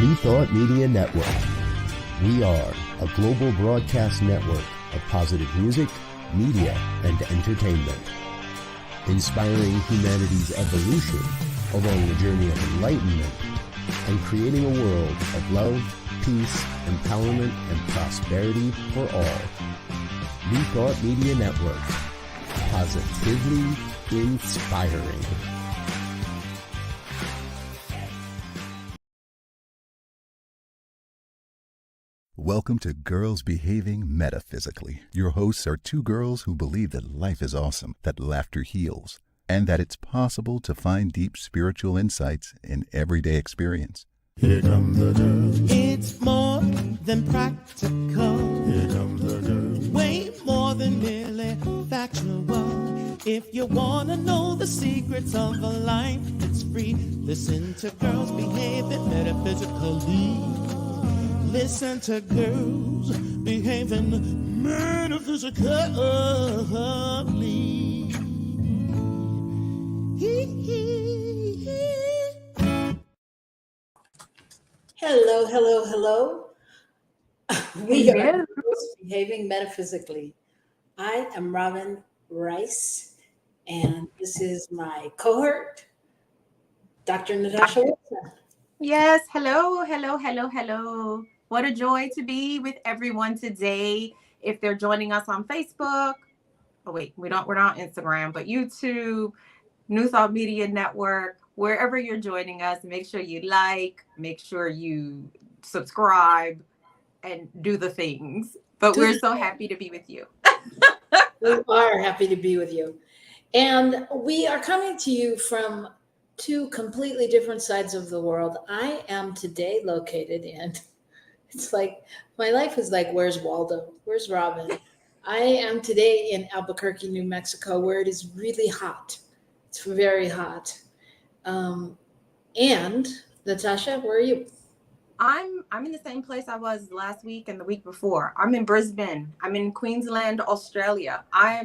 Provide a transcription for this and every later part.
New Thought Media Network. We are a global broadcast network of positive music, media, and entertainment, inspiring humanity's evolution along the journey of enlightenment and creating a world of love, peace, empowerment, and prosperity for all. New Thought Media Network. Positively inspiring. Welcome to Girls Behaving Metaphysically. Your hosts are two girls who believe that life is awesome, that laughter heals, and that it's possible to find deep spiritual insights in everyday experience. Here come the girls. It's more than practical. Here come the girls. Way more than merely factual. If you want to know the secrets of a life that's free, listen to Girls Behaving Metaphysically. Listen to Girls Behaving Metaphysically. Hello, hello, hello. We are Girls Behaving Metaphysically. I am Robyn Rice, and this is my cohort, Dr. Natacha. Yes, hello, hello, hello, hello. What a joy to be with everyone today. If they're joining us on Facebook, we're not on Instagram, but YouTube, New Thought Media Network, wherever you're joining us, make sure you like, make sure you subscribe, and do the things. But we're so happy to be with you. We are happy to be with you. And we are coming to you from two completely different sides of the world. I am today located in, it's like, my life is like, where's Waldo? Where's Robyn? I am today in Albuquerque, New Mexico, where it is really hot. It's very hot. And Natacha, where are you? I'm in the same place I was last week and the week before. I'm in Brisbane. I'm in Queensland, Australia. I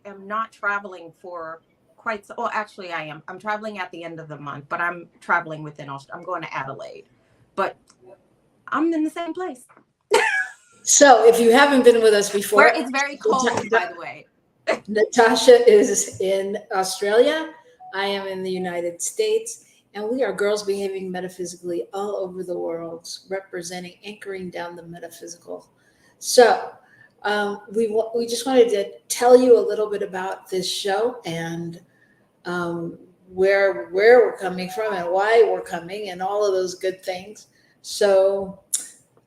am not traveling for quite so. Well, actually, I am. I'm traveling at the end of the month, but I'm traveling within Australia. I'm going to Adelaide, but I'm in the same place. So, if you haven't been with us before, where it's very cold, by the way. Natacha is in Australia. I am in the United States, and we are Girls Behaving Metaphysically all over the world, representing, anchoring down the metaphysical. So we just wanted to tell you a little bit about this show and where we're coming from and why we're coming and all of those good things. So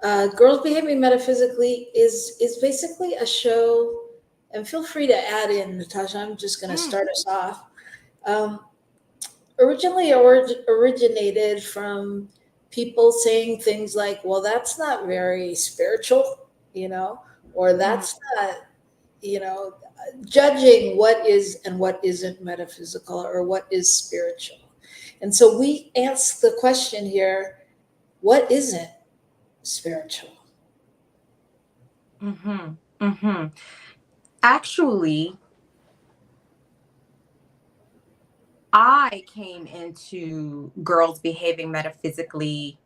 Girls Behaving Metaphysically is basically a show, and feel free to add in, Natacha. I'm just going to start us off. Originally originated from people saying things like, well, that's not very spiritual, or that's not, judging what is and what isn't metaphysical or what is spiritual. And so we ask the question here, what isn't spiritual? Actually, I came into Girls Behaving Metaphysically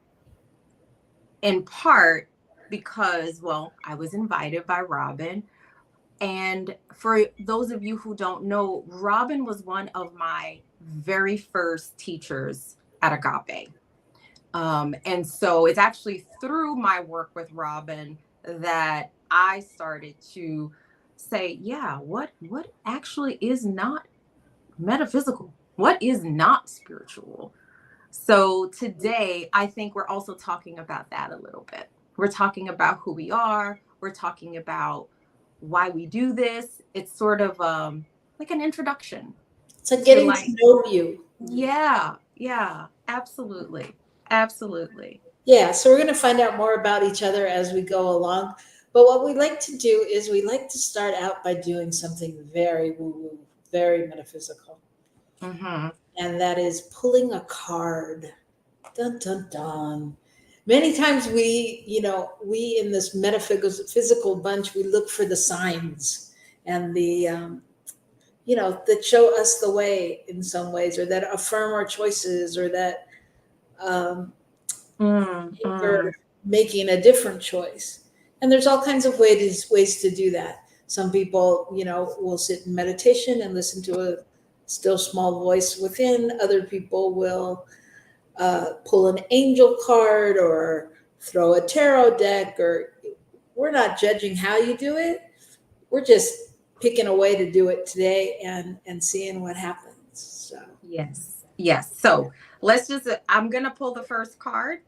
in part because, I was invited by Robyn. And for those of you who don't know, Robyn was one of my very first teachers at Agape. And so it's actually through my work with Robyn that I started to say, what actually is not metaphysical? What is not spiritual? So today, I think we're also talking about that a little bit. We're talking about who we are. We're talking about why we do this. It's sort of like an introduction. It's like getting to know you. Yeah, absolutely. Absolutely. Yeah, so we're going to find out more about each other as we go along. But what we like to do is we like to start out by doing something very woo-woo, very metaphysical. And that is pulling a card. Dun, dun, dun. Many times we in this metaphysical bunch, we look for the signs and the, that show us the way in some ways, or that affirm our choices, or that for making a different choice. And there's all kinds of ways to do that. Some people, will sit in meditation and listen to a still small voice within. Other people will pull an angel card or throw a tarot deck, or we're not judging how you do it. We're just picking a way to do it today and seeing what happens. So yes. So I'm going to pull the first card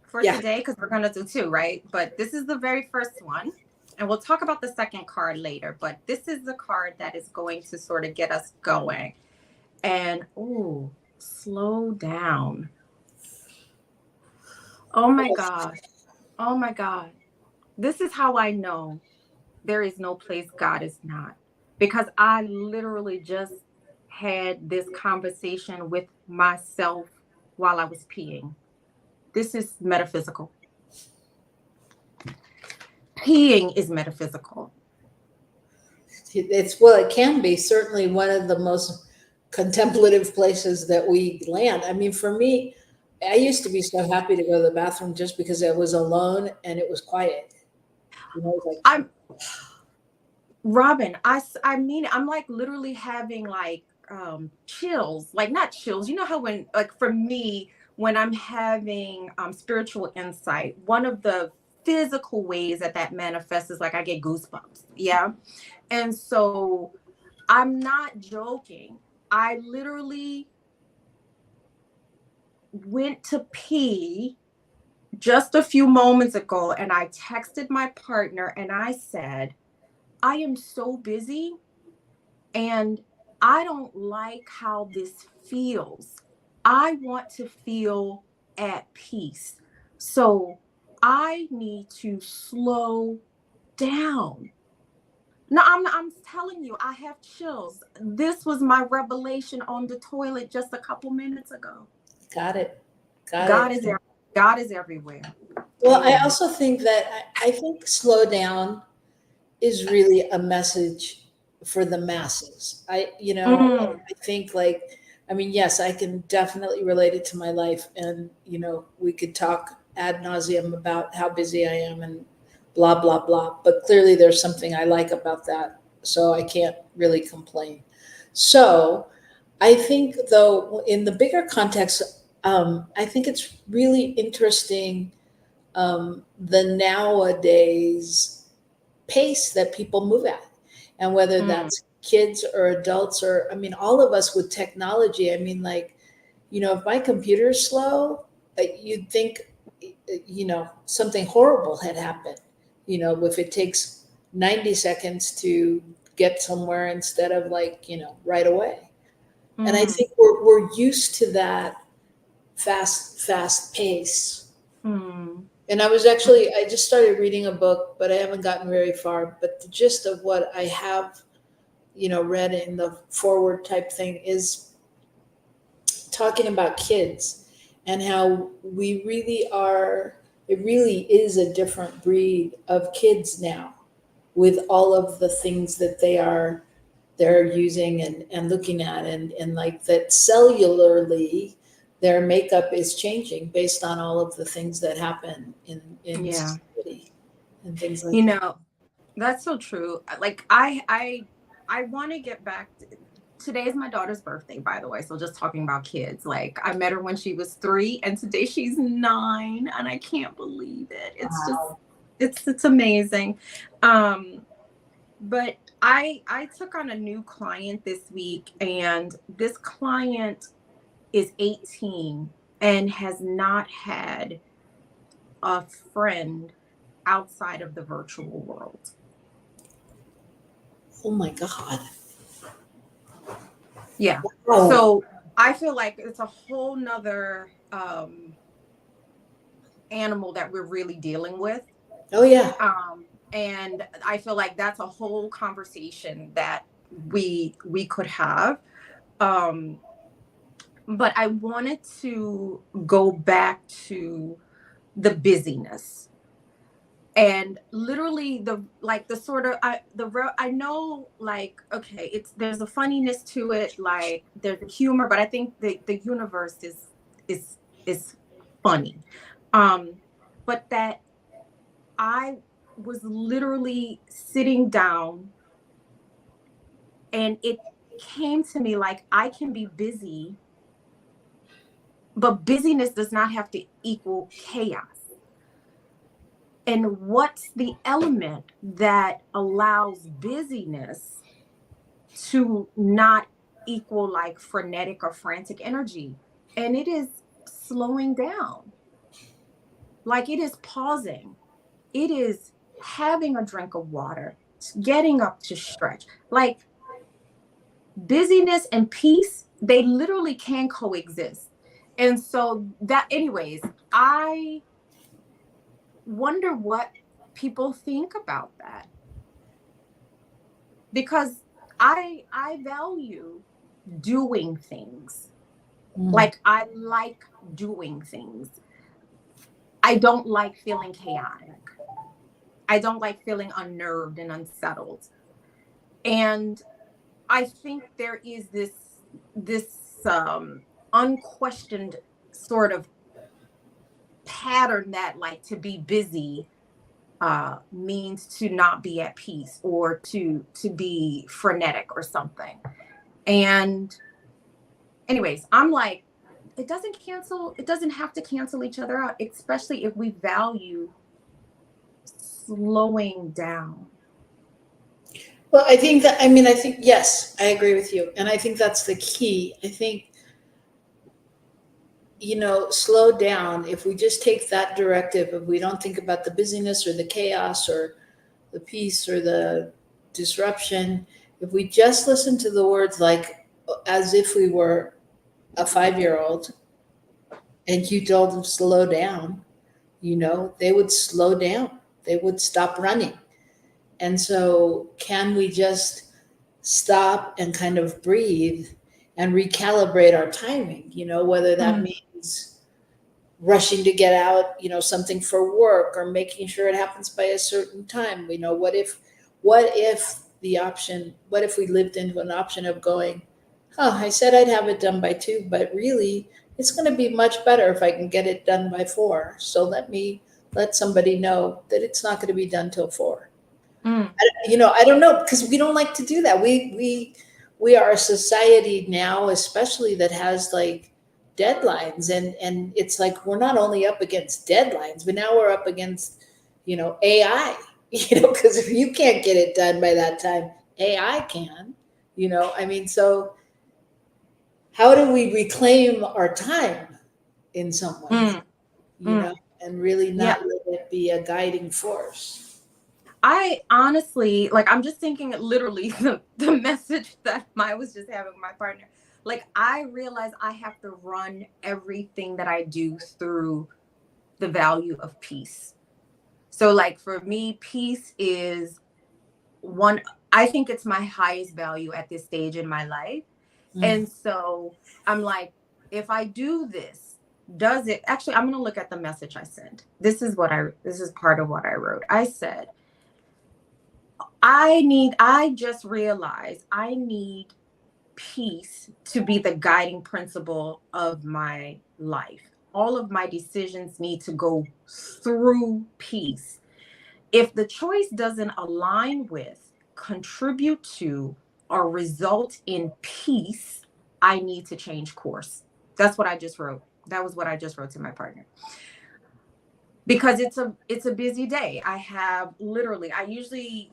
for today, because we're going to do two, right? But this is the very first one. And we'll talk about the second card later. But this is the card that is going to sort of get us going. And, slow down. Oh my God. This is how I know there is no place God is not. Because I literally just had this conversation with myself while I was peeing. This is metaphysical. Peeing is metaphysical. It can be certainly one of the most contemplative places that we land. I mean, for me, I used to be so happy to go to the bathroom just because I was alone and it was quiet. Robyn, I mean, I'm like literally having like chills, like not chills. You know how when, like for me, when I'm having spiritual insight, one of the physical ways that manifests is like I get goosebumps. Yeah. And so I'm not joking. I literally went to pee just a few moments ago, and I texted my partner and I said, I am so busy and I don't like how this feels. I want to feel at peace. So I need to slow down. No, I'm telling you, I have chills. This was my revelation on the toilet just a couple minutes ago. Got it. God is everywhere. Well, I also think that I think slow down is really a message for the masses. I think yes, I can definitely relate it to my life. And, we could talk ad nauseum about how busy I am and blah, blah, blah. But clearly there's something I like about that. So I can't really complain. So I think, though, in the bigger context, I think it's really interesting the nowadays pace that people move at. And whether that's kids or adults or, all of us with technology. If my computer's slow, you'd think, something horrible had happened. If it takes 90 seconds to get somewhere instead of right away. And I think we're used to that fast pace. And I just started reading a book, but I haven't gotten very far. But the gist of what I have, read in the forward type thing is talking about kids and how we really are. It really is a different breed of kids now, with all of the things that they're using and looking at, and like that cellularly, their makeup is changing based on all of the things that happen in society and things like that. That's so true. Like I want to get back today is my daughter's birthday, by the way. So just talking about kids, like I met her when she was 3 and today she's 9 and I can't believe it. It's just, it's amazing. But I took on a new client this week, and this client is 18 and has not had a friend outside of the virtual world. Oh my God. Yeah. Wow. So I feel like it's a whole nother animal that we're really dealing with. Oh yeah. And I feel like that's a whole conversation that we could have. But I wanted to go back to the busyness. And literally I know, like, okay, there's a funniness to it, like there's a humor, but I think the universe is funny. But that I was literally sitting down and it came to me like I can be busy, but busyness does not have to equal chaos. And what's the element that allows busyness to not equal like frenetic or frantic energy? And it is slowing down. Like it is pausing. It is having a drink of water, getting up to stretch. Like busyness and peace, they literally can coexist. And so that, anyways, I wonder what people think about that. Because I value doing things. Like I like doing things. I don't like feeling chaotic. I don't like feeling unnerved and unsettled. And I think there is this unquestioned sort of pattern that like to be busy means to not be at peace or to be frenetic or something. And anyways, I'm like, it doesn't have to cancel each other out, especially if we value slowing down. Well, I think, yes, I agree with you. And I think that's the key. I think, slow down. If we just take that directive, if we don't think about the busyness or the chaos or the peace or the disruption, if we just listen to the words like as if we were a 5-year-old and you told them slow down, they would slow down. They would stop running. And so can we just stop and kind of breathe and recalibrate our timing, whether that means rushing to get out, something for work or making sure it happens by a certain time. What if we lived into an option of going, I said I'd have it done by 2, but really it's going to be much better if I can get it done by 4. So let me let somebody know that it's not going to be done till 4. I don't know, because we don't like to do that. We are a society now, especially that has like deadlines, and it's like we're not only up against deadlines, but now we're up against AI. Because if you can't get it done by that time, AI can. So how do we reclaim our time in some way? And really not let it be a guiding force. I honestly, I'm just thinking literally the message that I was just having with my partner. Like, I realize I have to run everything that I do through the value of peace. So for me, peace is I think it's my highest value at this stage in my life. And so I'm like, if I do this, does it actually, I'm going to look at the message I sent. This is part of what I wrote. I said, I just realized I need peace to be the guiding principle of my life. All of my decisions need to go through peace. If the choice doesn't align with, contribute to, or result in peace, I need to change course. That's what I just wrote. That was what I just wrote to my partner. Because it's a busy day. I usually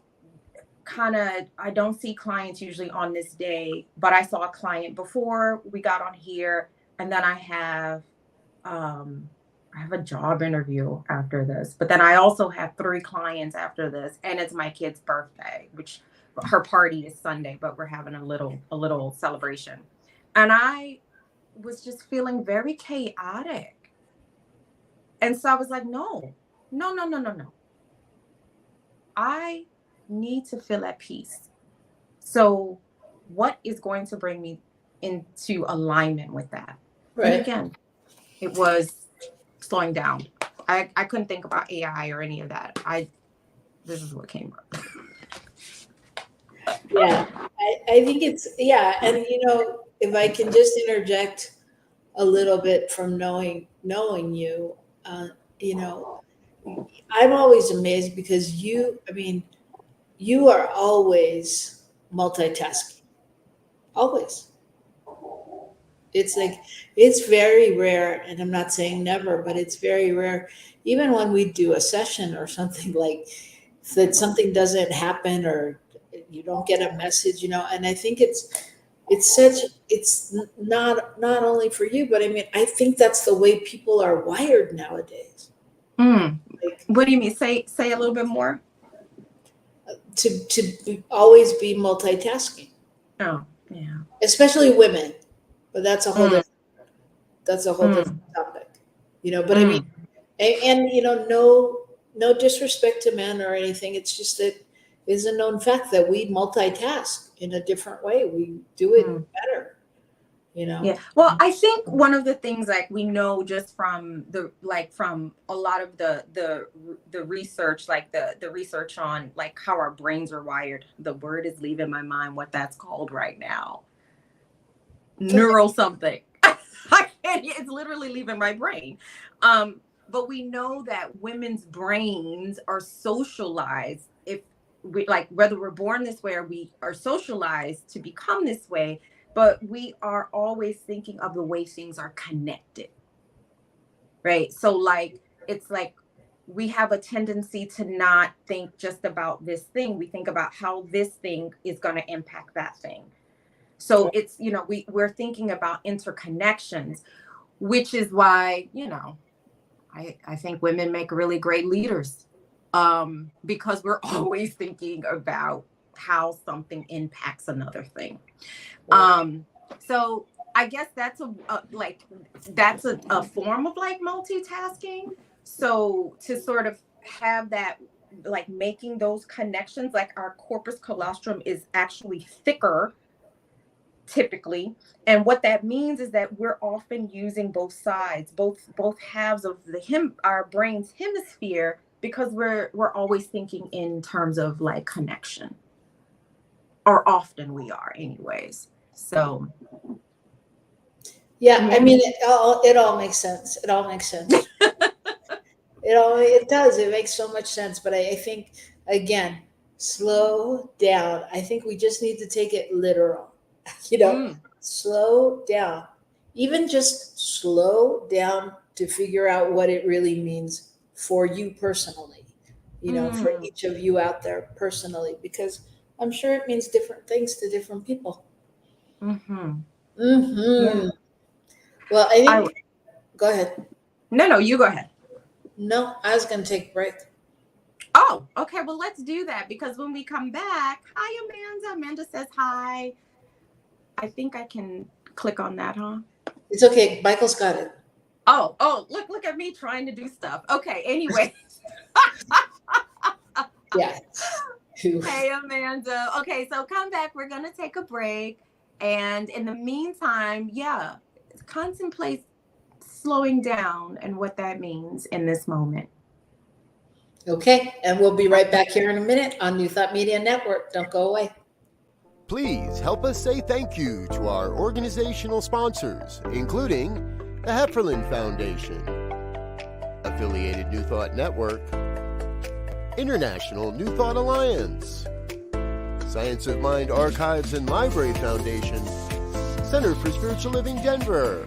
I don't see clients usually on this day, but I saw a client before we got on here, and then I have a job interview after this, but then I also have 3 clients after this, and it's my kid's birthday, which her party is Sunday, but we're having a little celebration. And I was just feeling very chaotic. And so I was like, no. I need to feel at peace. So what is going to bring me into alignment with that? Right. And again, it was slowing down. I couldn't think about AI or any of that. This is what came up. Yeah, I think it's, and if I can just interject, a little bit from knowing you. I'm always amazed because you are always multitasking. Always. It's like, it's very rare, and I'm not saying never, but it's very rare. Even when we do a session or something, like that, something doesn't happen or you don't get a message, and I think it's not only for you, but I think that's the way people are wired nowadays. Like, what do you mean? Say a little bit more. To always be multitasking. Oh, yeah. Especially women, but that's a whole different topic, but no disrespect to men or anything. It's just that it's a known fact that we multitask in a different way. We do it better, Yeah. Well, I think one of the things, like, we know just from from a lot of the research, like the research on like how our brains are wired. The word is leaving my mind what that's called right now. Neural something. I can't, it's literally leaving my brain. But we know that women's brains are socialized, if we, like, whether we're born this way or we are socialized to become this way, but we are always thinking of the way things are connected. Right. So like, it's like we have a tendency to not think just about this thing. We think about how this thing is going to impact that thing. So it's, we're thinking about interconnections, which is why, I think women make really great leaders, because we're always thinking about how something impacts another thing. So I guess that's a form of like multitasking. So to sort of have that, like, making those connections, like our corpus callosum is actually thicker typically, and what that means is that we're often using both sides, both halves of our brain's hemisphere, because we're always thinking in terms of like connection, or often we are anyways. So yeah, it all makes sense. It does. It makes so much sense. But I think, again, slow down. I think we just need to take it literal. Slow down. Even just slow down to figure out what it really means for you personally, for each of you out there personally, because I'm sure it means different things to different people. Yeah. Well, I think, go ahead. No, you go ahead. No, I was going to take a break. Oh, okay. Well, let's do that, because when we come back, hi, Amanda. Amanda says hi. I think I can click on that, huh? It's okay. Michael's got it. Oh, look at me trying to do stuff. Okay, anyway. Yeah. Hey, Amanda. Okay, so come back. We're going to take a break. And in the meantime, contemplate slowing down and what that means in this moment. Okay, and we'll be right back here in a minute on New Thought Media Network. Don't go away. Please help us say thank you to our organizational sponsors, including the Hefferland Foundation, Affiliated New Thought Network, International New Thought Alliance, Science of Mind Archives and Library Foundation, Center for Spiritual Living Denver,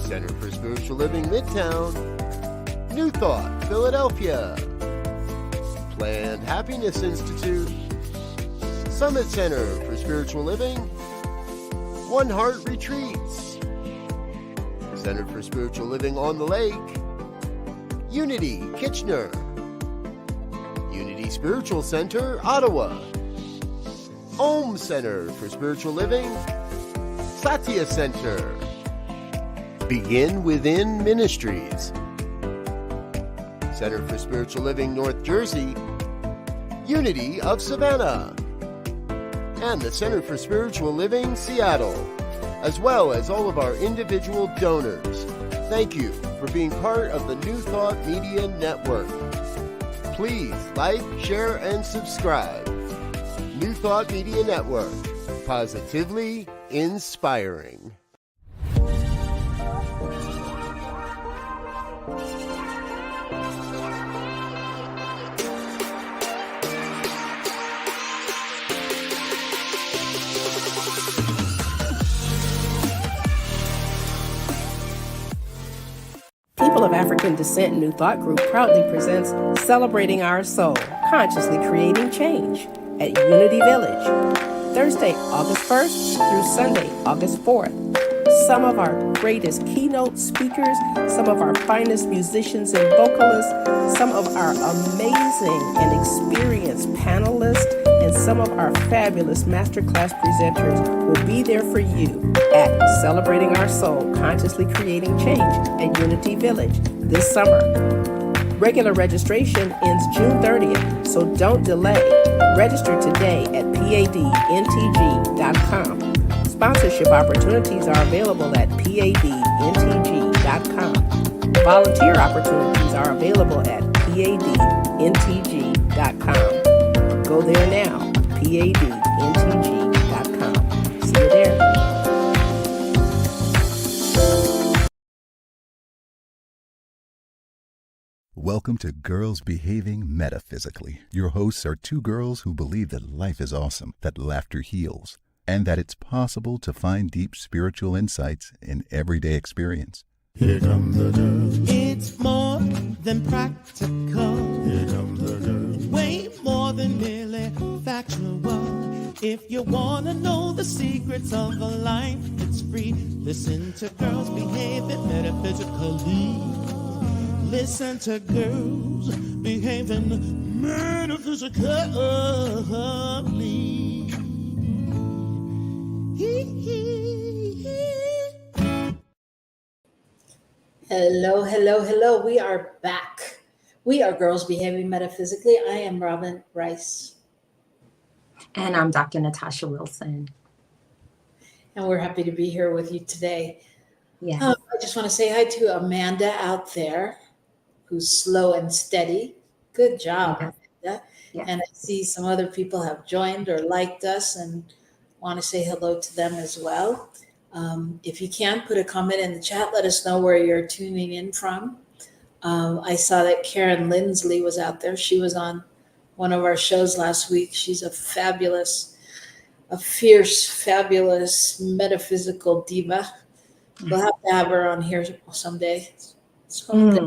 Center for Spiritual Living Midtown, New Thought Philadelphia, Planned Happiness Institute, Summit Center for Spiritual Living, One Heart Retreats, Center for Spiritual Living on the Lake, Unity Kitchener, Unity Spiritual Center, Ottawa, Om Center for Spiritual Living, Satya Center, Begin Within Ministries, Center for Spiritual Living North Jersey, Unity of Savannah, and the Center for Spiritual Living Seattle, as well as all of our individual donors. Thank you for being part of the New Thought Media Network. Please like, share, and subscribe. New Thought Media Network, positively inspiring. People of African Descent New Thought Group proudly presents Celebrating Our Soul, Consciously Creating Change at Unity Village, Thursday, August 1st through Sunday, August 4th. Some of our greatest keynote speakers, some of our finest musicians and vocalists, some of our amazing and experienced panelists, and some of our fabulous masterclass presenters will be there for you at Celebrating Our Soul, Consciously Creating Change at Unity Village this summer. Regular registration ends June 30th, so don't delay. Register today at padntg.com. Sponsorship opportunities are available at padntg.com. Volunteer opportunities are available at padntg.com. Go there now, padntg.com. See you there. Welcome to Girls Behaving Metaphysically. Your hosts are two girls who believe that life is awesome, that laughter heals, and that it's possible to find deep spiritual insights in everyday experience. Here come the girls. It's more than practical. Here come the girls. Way more than merely factual. If you want to know the secrets of a life, it's free. Listen to Girls Behaving Metaphysically. Listen to Girls Behaving Metaphysically. Hello, hello, hello. We are back. We are Girls Behaving Metaphysically. I am Robyn Rice. And I'm Dr. Natacha Wilson. And we're happy to be here with you today. Yes. I just want to say hi to Amanda out there, who's slow and steady. Good job, Yes. Amanda. Yes. And I see some other people have joined or liked us and want to say hello to them as well. If you can, put a comment in the chat. Let us know where you're tuning in from. I saw that Karen Lindsley was out there. She was on one of our shows last week. She's a fierce, fabulous metaphysical diva. We'll have to have her on here someday. So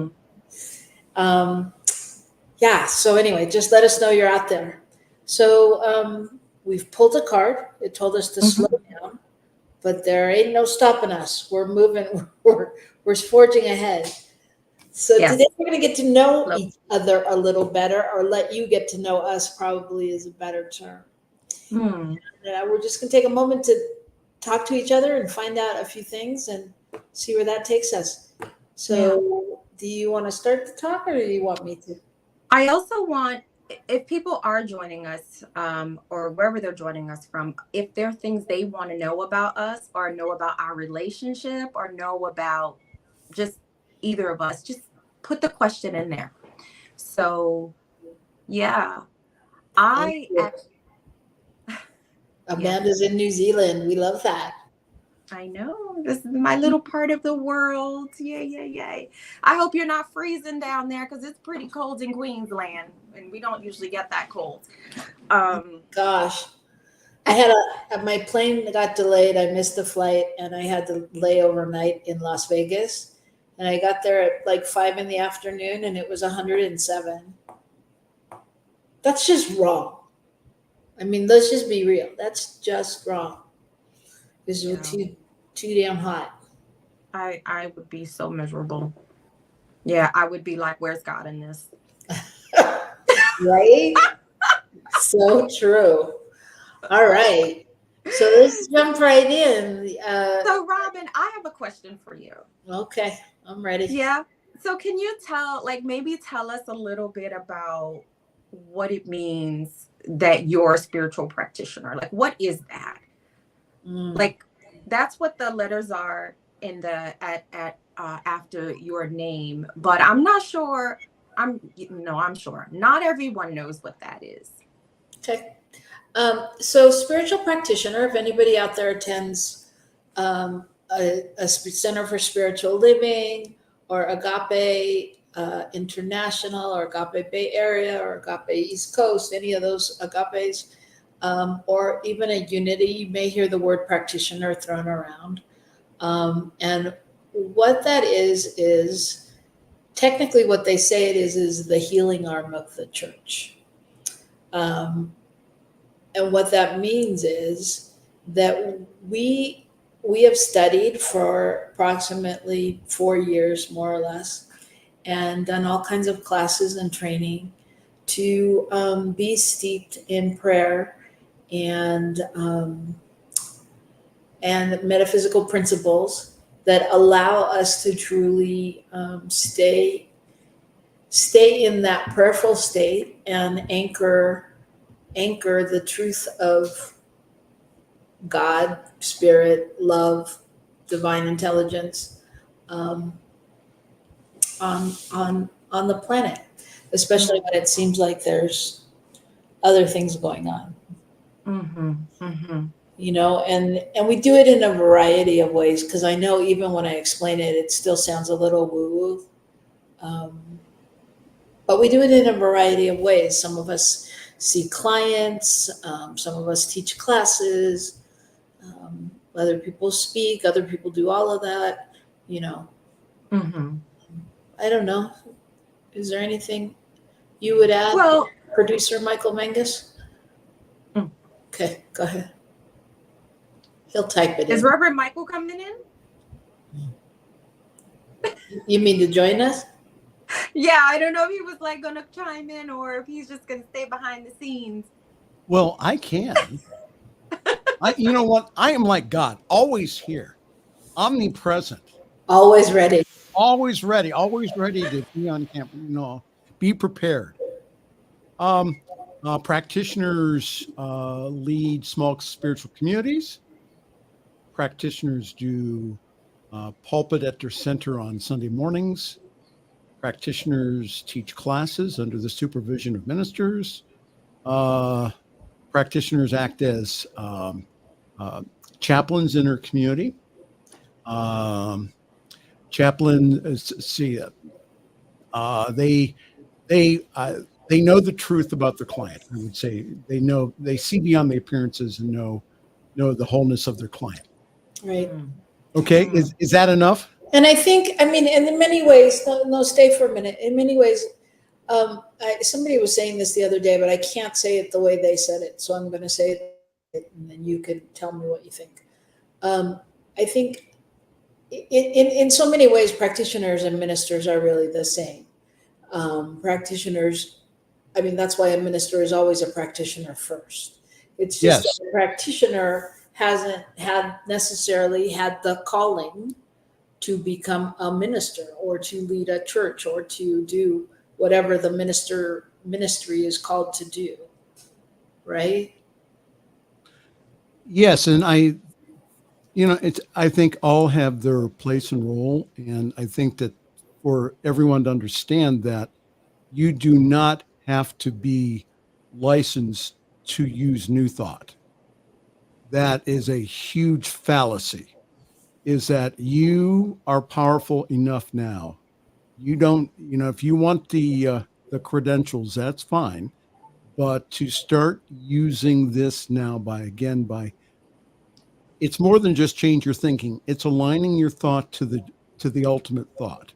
anyway, just let us know you're out there. So we've pulled a card. It told us to slow down, but there ain't no stopping us. We're moving. We're forging ahead. So today we're going to get to know each other a little better, or let you get to know us, probably is a better term. And, we're just going to take a moment to talk to each other and find out a few things and see where that takes us. So do you want to start the talk, or do you want me to? I also want, if people are joining us, or wherever they're joining us from, if there are things they want to know about us, or know about our relationship, or know about just either of us, just put the question in there. So, Amanda's in New Zealand. We love that. I know. This is my little part of the world. Yay. I hope you're not freezing down there, because it's pretty cold in Queensland, and we don't usually get that cold. Gosh. I had my plane got delayed. I missed the flight, and I had to lay overnight in Las Vegas. And I got there at like 5 p.m, and it was 107. That's just wrong. I mean, let's just be real. That's just wrong. Because it was too damn hot. I would be so miserable. Yeah, I would be like, where's God in this? Right? So true. All right. So let's jump right in. So Robyn, I have a question for you. Okay, I'm ready. Yeah. So can you maybe tell us a little bit about what it means that you're a spiritual practitioner? Like, what is that? Like, that's what the letters are in the after your name, but I'm not sure. I'm sure not everyone knows what that is. Okay. So spiritual practitioner, if anybody out there attends a Center for Spiritual Living, or Agape International, or Agape Bay Area, or Agape East Coast, any of those Agapes, or even a Unity, you may hear the word practitioner thrown around. And what that is technically what they say it is the healing arm of the church. And what that means is that we have studied for approximately 4 years, more or less, and done all kinds of classes and training to be steeped in prayer and metaphysical principles that allow us to truly stay in that prayerful state and anchor the truth of God, spirit, love, divine intelligence on the planet, especially when it seems like there's other things going on. Mm-hmm. Mm-hmm. You know, and we do it in a variety of ways, because I know even when I explain it, it still sounds a little woo-woo. But we do it in a variety of ways. Some of us see clients, some of us teach classes, other people speak, other people do all of that, you know. Mm-hmm. I don't know. Is there anything you would add, Well, producer Michael Mangus? Okay, go ahead. He'll type it is in. Reverend Michael coming in? You mean to join us? Yeah, I don't know if he was like going to chime in or if he's just going to stay behind the scenes. Well, I can. You know what? I am like God, always here, omnipresent, Always ready. always ready to be on camera. You know, be prepared. Practitioners lead small spiritual communities. Practitioners do pulpit at their center on Sunday mornings. Practitioners teach classes under the supervision of ministers. Practitioners act as chaplains in their community. They know the truth about the client. I would say they see beyond the appearances and know the wholeness of their client. Right. Okay, is that enough? And I think, I mean, in many ways, no, stay for a minute. In many ways, somebody was saying this the other day, but I can't say it the way they said it. So I'm going to say it, and then you can tell me what you think. I think in so many ways, practitioners and ministers are really the same. Practitioners, I mean, that's why a minister is always a practitioner first. It's just that the practitioner hasn't necessarily had the calling to become a minister or to lead a church or to do whatever the ministry is called to do, right? Yes, and I think all have their place and role, and I think that for everyone to understand that you do not have to be licensed to use New Thought. That is a huge fallacy. Is that you are powerful enough now. You don't, if you want the credentials, that's fine. But to start using this now it's more than just change your thinking. It's aligning your thought to the ultimate thought,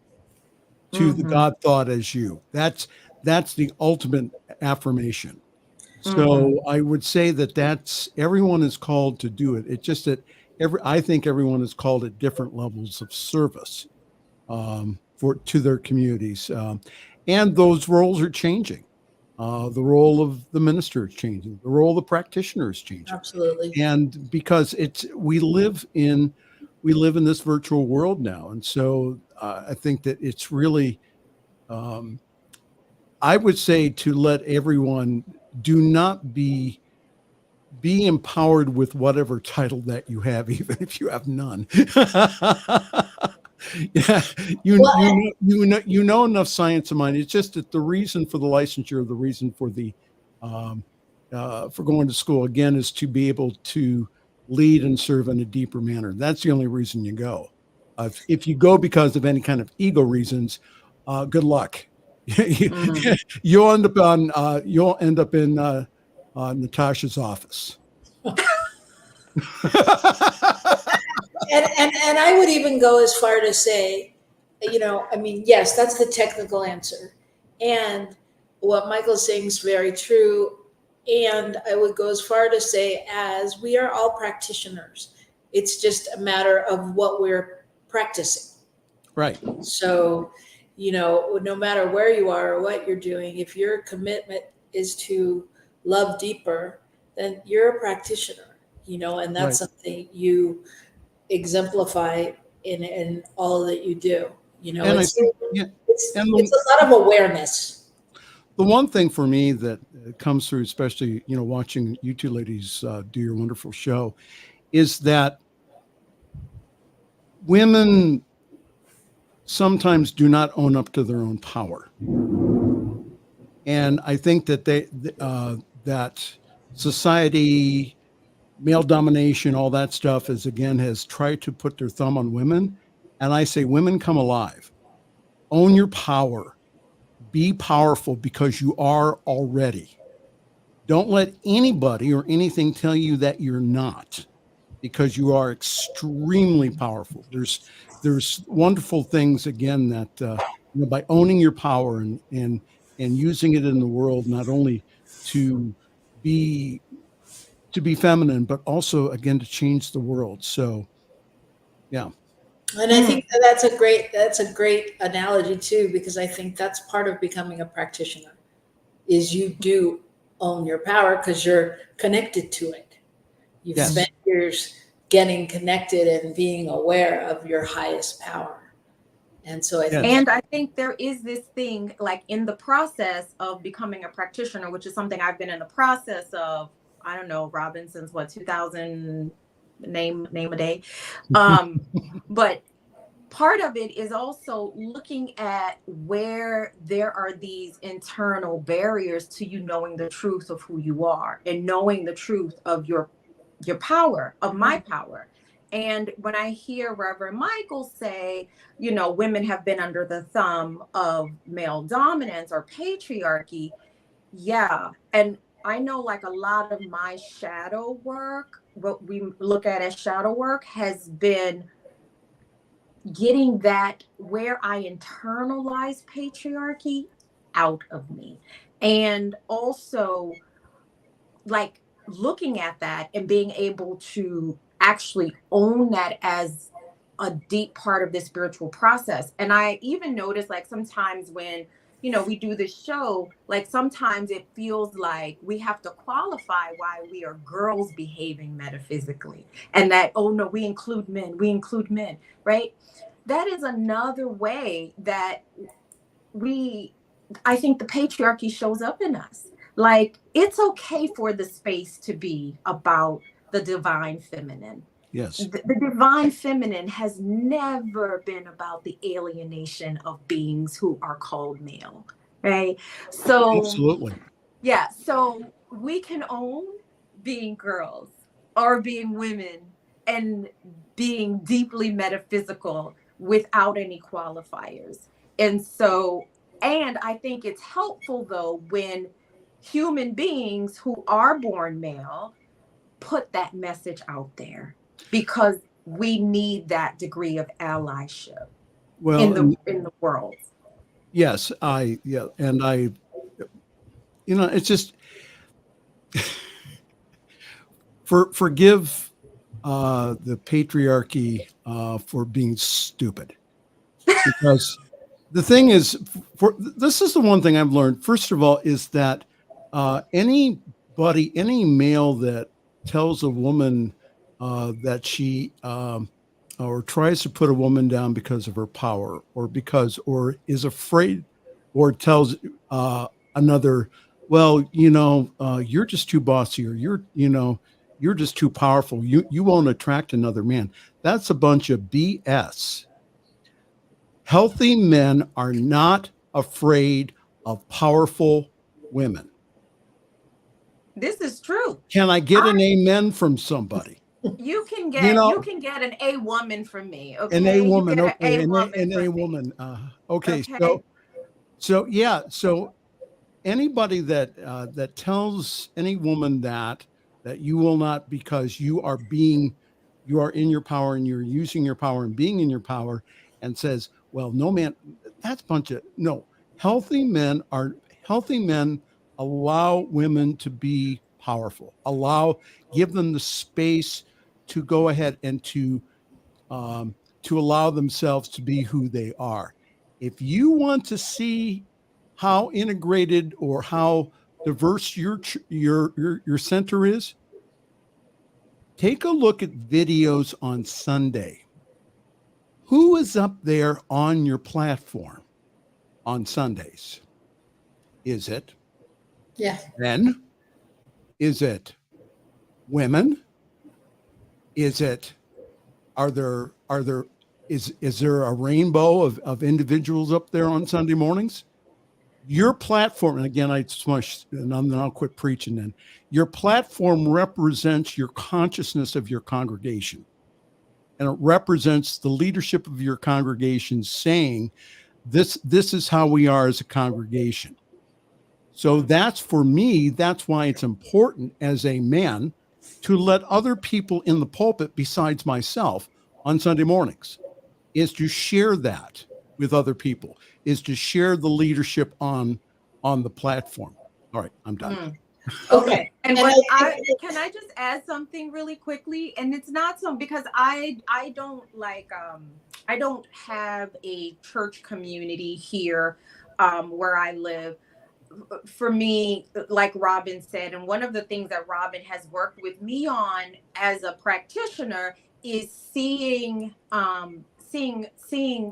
to the God thought as you. That's the ultimate affirmation. So I would say that everyone is called to do it. It's just that I think everyone is called at different levels of service to their communities, and those roles are changing. The role of the minister is changing. The role of the practitioner is changing. Absolutely. And because we live in this virtual world now, and so I think that it's really, I would say to let everyone do not be empowered with whatever title that you have, even if you have none. Yeah, you know enough science of mind. It's just that the reason for the licensure, the reason for the for going to school again, is to be able to lead and serve in a deeper manner. That's the only reason you go. If you go because of any kind of ego reasons, good luck. You'll end up in Natacha's office. And I would even go as far to say, I mean, yes, that's the technical answer. And what Michael's saying is very true. And I would go as far to say, as we are all practitioners, it's just a matter of what we're practicing. Right. So, no matter where you are or what you're doing, if your commitment is to love deeper, then you're a practitioner, and that's Right. something you exemplify in all that you do. And It's and a lot of awareness. the one thing for me that comes through, especially, watching you two ladies do your wonderful show, is that women sometimes do not own up to their own power. And I think that that society, male domination, all that stuff has tried to put their thumb on women. And I say, women, come alive, own your power, be powerful, because you are already. Don't let anybody or anything tell you that you're not, because you are extremely powerful. There's wonderful things, again, that by owning your power and using it in the world, not only to be feminine, but also, again, to change the world. So, yeah. And I think that's a great analogy too, because I think that's part of becoming a practitioner, is you do own your power because you're connected to it. You've Yes. spent years getting connected and being aware of your highest power. And so I think there is this thing, like, in the process of becoming a practitioner, which is something I've been in the process of, I don't know, Robyn, since what, 2000, name a day. But part of it is also looking at where there are these internal barriers to you knowing the truth of who you are and knowing the truth of your power, of my power. And when I hear Reverend Michael say, women have been under the thumb of male dominance or patriarchy. Yeah. And I know, like, a lot of my shadow work, what we look at as shadow work, has been getting that where I internalize patriarchy out of me. And also, like, looking at that and being able to actually own that as a deep part of the spiritual process. And I even notice, like, sometimes when, we do this show, like, sometimes it feels like we have to qualify why we are girls behaving metaphysically, and that, oh no, we include men, right? That is another way that I think the patriarchy shows up in us. Like, it's okay for the space to be about the divine feminine. Yes. The divine feminine has never been about the alienation of beings who are called male, right? So, Absolutely. Yeah. So we can own being girls or being women and being deeply metaphysical without any qualifiers. And I think it's helpful, though, when human beings who are born male put that message out there, because we need that degree of allyship in the world. Yes, it's just forgive the patriarchy for being stupid, because the thing is, this is the one thing I've learned. First of all, is that any male that tells a woman that she or tries to put a woman down because of her power, or is afraid, or tells another, well, you're just too bossy, or you're just too powerful, you won't attract another man. That's a bunch of BS. Healthy men are not afraid of powerful women. This is true. Can I get an amen from somebody? You can get an A woman from me. Okay. An A woman. Okay. An A woman. Okay. So yeah. So anybody that tells any woman that you will not, because you are in your power and you're using your power and being in your power, and says, well, no man, that's a bunch of, no. Healthy men allow women to be powerful, give them the space to go ahead and to allow themselves to be who they are. If you want to see how integrated or how diverse your center is, take a look at videos on Sunday. Who is up there on your platform on Sundays? Is it men? Is it women? Is there a rainbow of individuals up there on Sunday mornings? Your platform, and again, and I'll quit preaching then. Your platform represents your consciousness of your congregation. And it represents the leadership of your congregation saying, this is how we are as a congregation. So that's, for me, that's why it's important as a man to let other people in the pulpit besides myself on Sunday mornings, is to share that with other people, is to share the leadership on the platform. All right, I'm done. Okay. And can I just add something really quickly? And it's not so, because I don't I don't have a church community here where I live. For me, like Robyn said, and one of the things that Robyn has worked with me on as a practitioner is seeing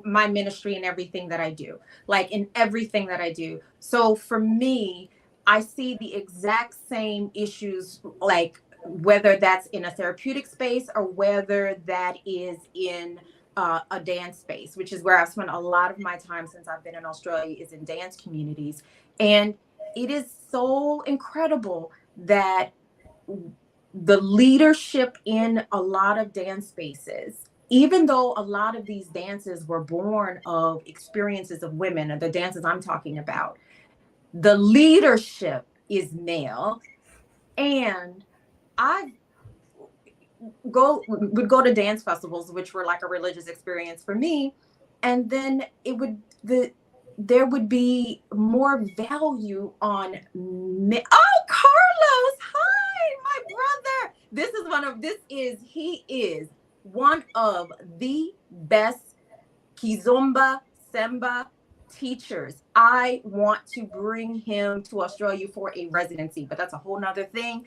my ministry in everything that I do, like in everything that I do. So for me, I see the exact same issues, like whether that's in a therapeutic space or whether that is in a dance space, which is where I've spent a lot of my time since I've been in Australia, is in dance communities. And it is so incredible that the leadership in a lot of dance spaces, even though a lot of these dances were born of experiences of women, and the dances I'm talking about, the leadership is male. And I would go to dance festivals, which were like a religious experience for me. And then there would be more value on men. Oh, Carlos, hi, my brother. He is one of the best Kizomba Semba teachers. I want to bring him to Australia for a residency, but that's a whole nother thing.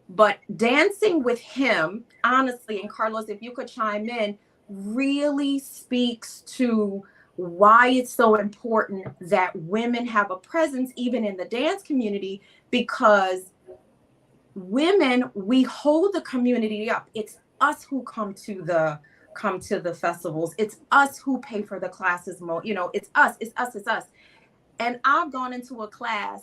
But dancing with him, honestly, and Carlos, if you could chime in, really speaks to why it's so important that women have a presence even in the dance community, because women, we hold the community up. It's us who come to the festivals. It's us who pay for the classes. It's us. And I've gone into a class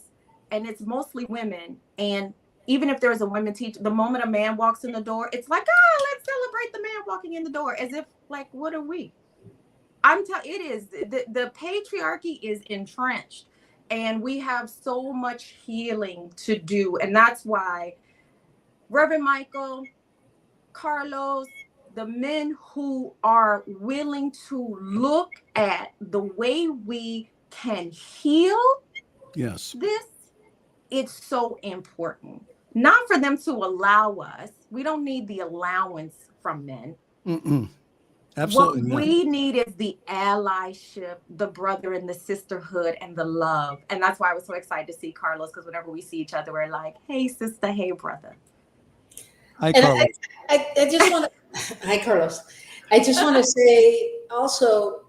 and it's mostly women. And even if there's a women teacher, the moment a man walks in the door, it's like, let's celebrate the man walking in the door, as if like, what are we? It is, the patriarchy is entrenched, and we have so much healing to do. And that's why Reverend Michael, Carlos, the men who are willing to look at the way we can heal this, it's so important. Not for them to allow us. We don't need the allowance from men. Absolutely. What we need is the allyship, the brother and the sisterhood and the love. And that's why I was so excited to see Carlos, because whenever we see each other, we're like, hey, sister, hey, brother. Hi, Carlos. I just want to, hi, Carlos. I just want to say also,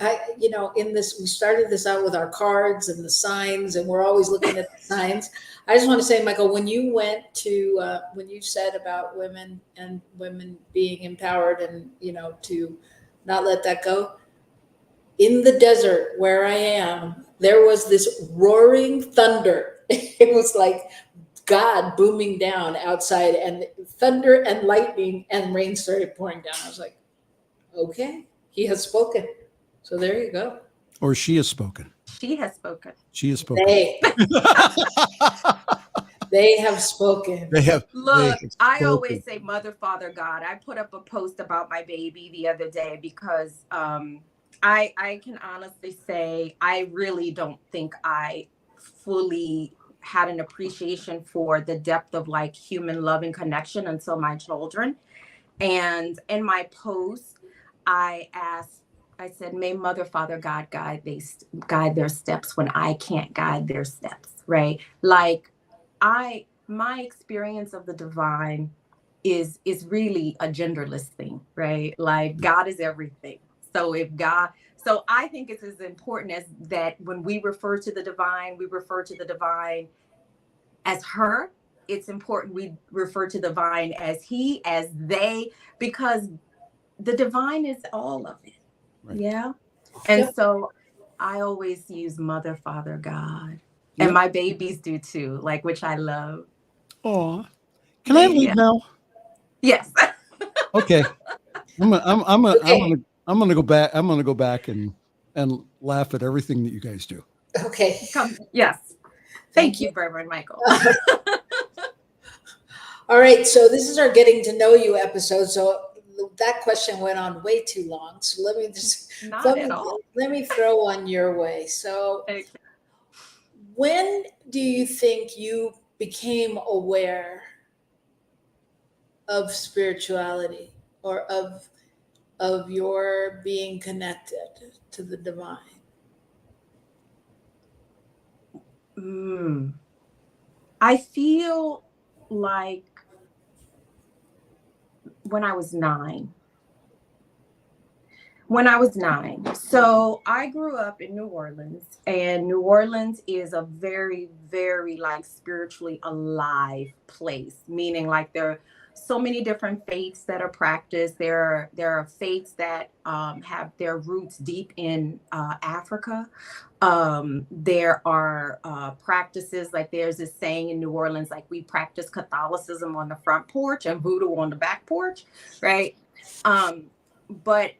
in this, we started this out with our cards and the signs, and we're always looking at the signs. I just want to say, Michael, when you went to, when you said about women and women being empowered and, to not let that go, in the desert where I am, there was this roaring thunder. It was like God booming down outside, and thunder and lightning and rain started pouring down. I was like, okay, he has spoken. So there you go. Or she has spoken. She has spoken. She has spoken. They have spoken. Look, I always say, Mother, Father, God. I put up a post about my baby the other day because I can honestly say I really don't think I fully had an appreciation for the depth of like human love and connection until my children. And in my post, I said, may Mother, Father, God guide their steps when I can't guide their steps, right? Like my experience of the divine is really a genderless thing, right? Like God is everything. So I think it's as important as that when we refer to the divine, we refer to the divine as her. It's important we refer to the divine as he, as they, because the divine is all of it. Right. Yeah. And so I always use Mother, Father, God. Yep. And my babies do too, like, which I love. Oh, can I leave now? Yes. Okay. I'm gonna go back. I'm gonna go back and laugh at everything that you guys do. Okay. Yes. Thank you, Reverend Michael. All right. So this is our getting to know you episode. So that question went on way too long. So let me throw one your way. So when do you think you became aware of spirituality or of your being connected to the divine? I feel like when I was 9. So I grew up in New Orleans, and New Orleans is a very, very like spiritually alive place, meaning like there are so many different faiths that are practiced. There are faiths that have their roots deep in Africa. There are practices, like there's this saying in New Orleans, like we practice Catholicism on the front porch and voodoo on the back porch, right? But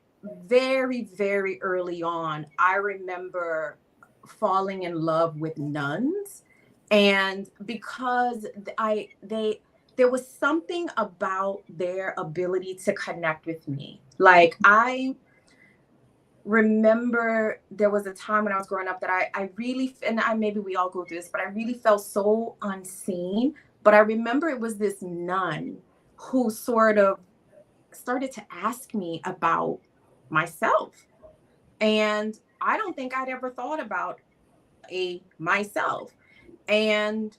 very, very early on, I remember falling in love with nuns. And because there was something about their ability to connect with me. Like I remember there was a time when I was growing up that I really, and maybe we all go through this, but I really felt so unseen. But I remember it was this nun who sort of started to ask me about myself. And I don't think I'd ever thought about myself. And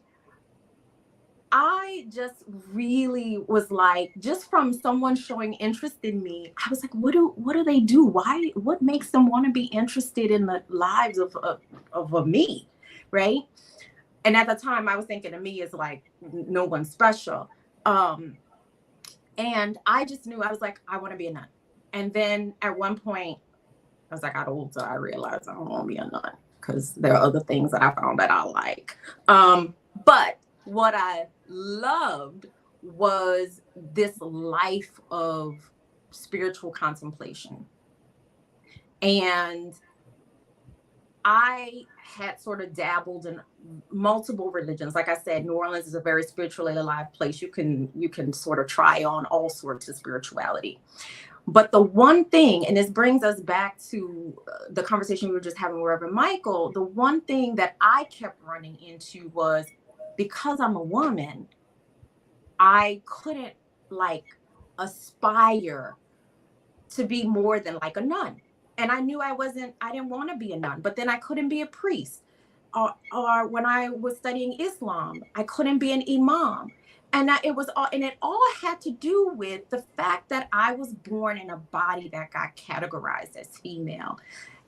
I just really was like, just from someone showing interest in me, I was like, what do they do? What makes them want to be interested in the lives of me, right? And at the time I was thinking of me as like no one special. And I just knew, I was like, I want to be a nun. And then at one point, as I got older, I realized I don't want to be a nun because there are other things that I found that I like. But what I loved was this life of spiritual contemplation. And I had sort of dabbled in multiple religions. Like I said, New Orleans is a very spiritually alive place. You can sort of try on all sorts of spirituality. But the one thing, and this brings us back to the conversation we were just having with Reverend Michael, the one thing that I kept running into was, because I'm a woman, I couldn't like aspire to be more than like a nun. And I knew I didn't want to be a nun, but then I couldn't be a priest. Or when I was studying Islam, I couldn't be an imam. And it all had to do with the fact that I was born in a body that got categorized as female.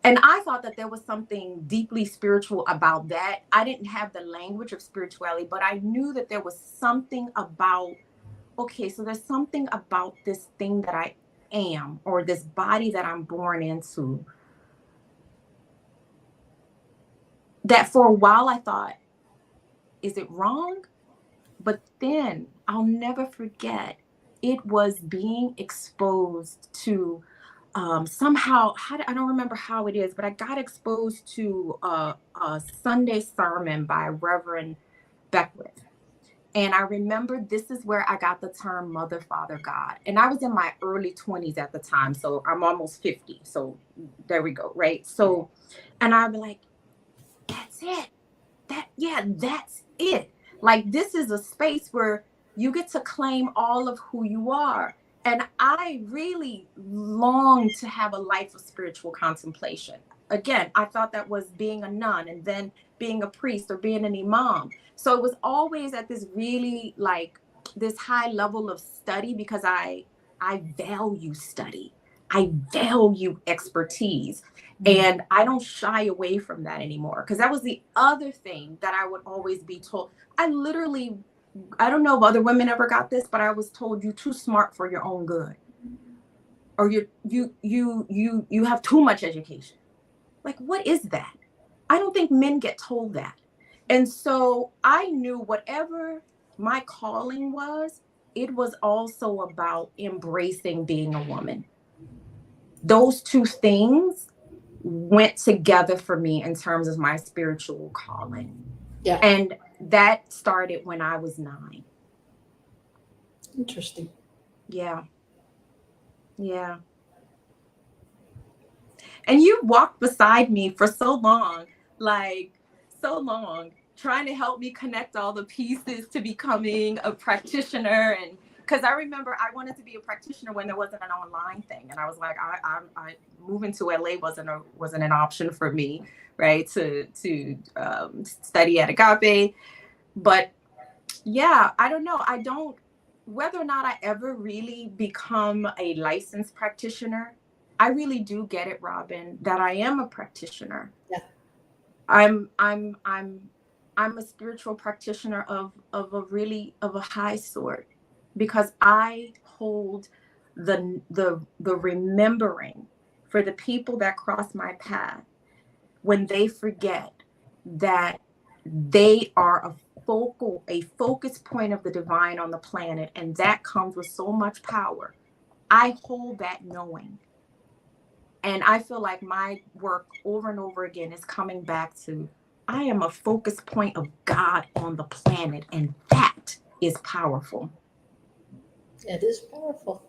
And I thought that there was something deeply spiritual about that. I didn't have the language of spirituality, but I knew that there was something about, okay, so there's something about this thing that I am, or this body that I'm born into, that for a while I thought, is it wrong? But then I'll never forget, it was being exposed to somehow, I don't remember how it is, but I got exposed to a Sunday sermon by Reverend Beckwith. And I remember this is where I got the term mother, father, God. And I was in my early 20s at the time. So I'm almost 50. So there we go. Right. So, and I'd be like, that's it. That's it. Like, this is a space where you get to claim all of who you are. And I really long to have a life of spiritual contemplation. Again, I thought that was being a nun and then being a priest or being an imam. So it was always at this really like this high level of study, because I value study. I value expertise. And I don't shy away from that anymore, because that was the other thing that I would always be told. I don't know if other women ever got this, but I was told, you're too smart for your own good, or you have too much education. Like, what is that? I don't think men get told that. And so I knew whatever my calling was, it was also about embracing being a woman. Those two things went together for me in terms of my spiritual calling. Yeah. And that started when I was 9. Interesting. Yeah. Yeah. And you walked beside me for so long, trying to help me connect all the pieces to becoming a practitioner. And because I remember I wanted to be a practitioner when there wasn't an online thing. And I was like, I moving to LA wasn't an option for me, right? To study at Agape. But yeah, I don't know. Whether or not I ever really become a licensed practitioner, I really do get it, Robyn, that I am a practitioner. Yeah. I'm a spiritual practitioner of a high sort, because I hold the remembering for the people that cross my path when they forget that they are a focus point of the divine on the planet, and that comes with so much power. I hold that knowing. And I feel like my work over and over again is coming back to, I am a focus point of God on the planet, and that is powerful. It is powerful.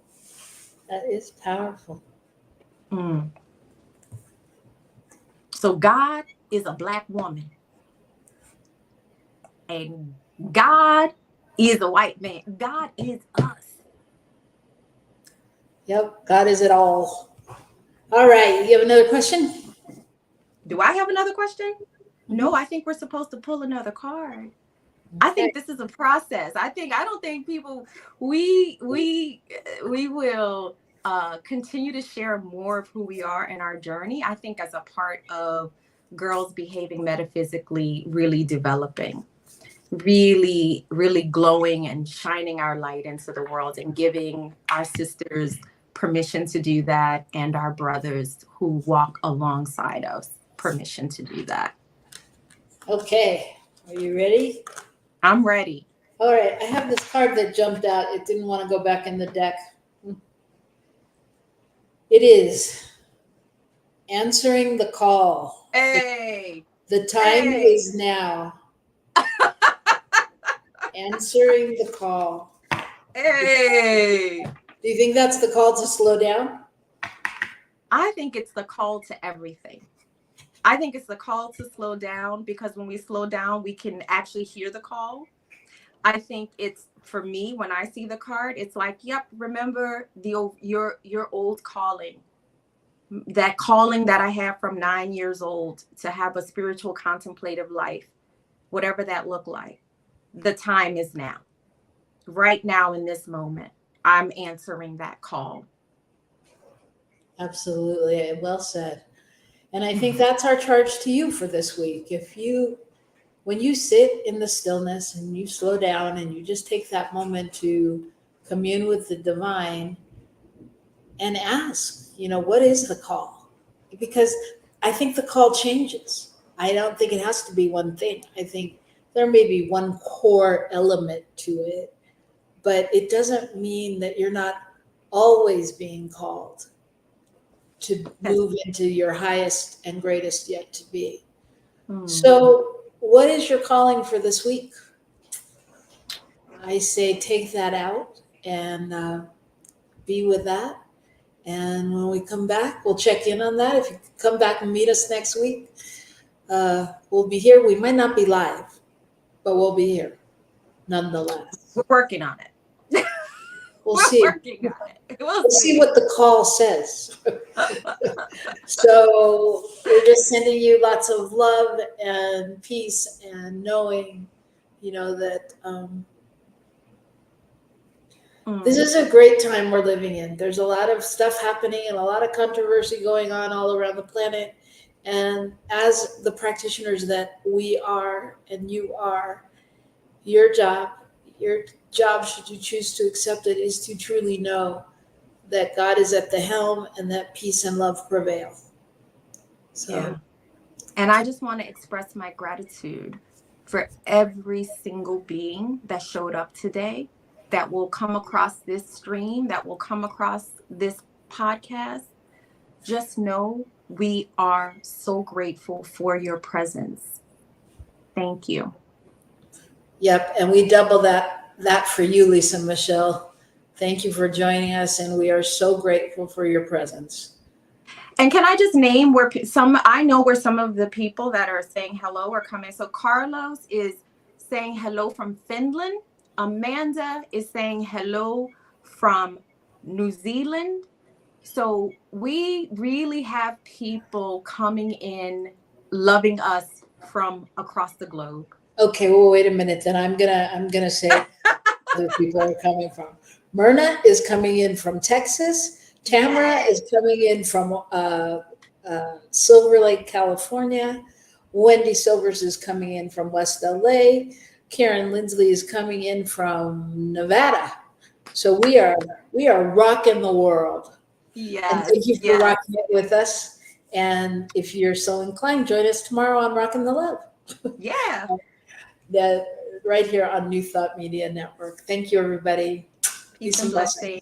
That is powerful. So God is a Black woman, and God is a white man. God is us. Yep. God is it all. All right. You have another question? Do I have another question? No, I think we're supposed to pull another card. I think this is a process. I don't think people, we will continue to share more of who we are in our journey. I think as a part of Girls Behaving Metaphysically really developing, really, really glowing and shining our light into the world, and giving our sisters permission to do that, and our brothers who walk alongside us permission to do that. Okay. Are you ready? I'm ready. All right. I have this card that jumped out. It didn't want to go back in the deck. It is answering the call. Hey. The time is now. Answering the call. Hey. Do you think that's the call to slow down? I think it's the call to everything. I think it's the call to slow down, because when we slow down, we can actually hear the call. I think it's, for me, when I see the card, it's like, yep, remember your old calling. That calling that I have from 9 years old to have a spiritual contemplative life, whatever that looked like. The time is now. Right now, in this moment, I'm answering that call. Absolutely. Well said. And I think that's our charge to you for this week. When you sit in the stillness and you slow down and you just take that moment to commune with the divine and ask, what is the call? Because I think the call changes. I don't think it has to be one thing. I think there may be one core element to it, but it doesn't mean that you're not always being called to move into your highest and greatest yet to be. So what is your calling for this week? I say take that out and be with that. And when we come back, we'll check in on that. If you come back and meet us next week, we'll be here. We might not be live, but we'll be here nonetheless. We're working on it. We'll see. Working on it. We'll see what the call says. So we're just sending you lots of love and peace and knowing, that this is a great time we're living in. There's a lot of stuff happening and a lot of controversy going on all around the planet. And as the practitioners that we are and you are, your job, should you choose to accept it, is to truly know that God is at the helm and that peace and love prevail. So, yeah. And I just want to express my gratitude for every single being that showed up today, that will come across this stream, that will come across this podcast. Just know we are so grateful for your presence. Thank you. Yep. And we double that for you, Lisa Michelle. Thank you for joining us. And we are so grateful for your presence. And can I just name I know where some of the people that are saying hello are coming. So Carlos is saying hello from Finland. Amanda is saying hello from New Zealand. So we really have people coming in, loving us from across the globe. Okay, well, wait a minute. Then I'm gonna say where people are coming from. Myrna is coming in from Texas. Tamara is coming in from Silver Lake, California. Wendy Silvers is coming in from West LA. Karen Lindsley is coming in from Nevada. So we are rocking the world. Yes. And thank you for rocking it with us. And if you're so inclined, join us tomorrow on Rockin' the Love. Yeah. Right here on New Thought Media Network. Thank you, everybody. Peace and blessings.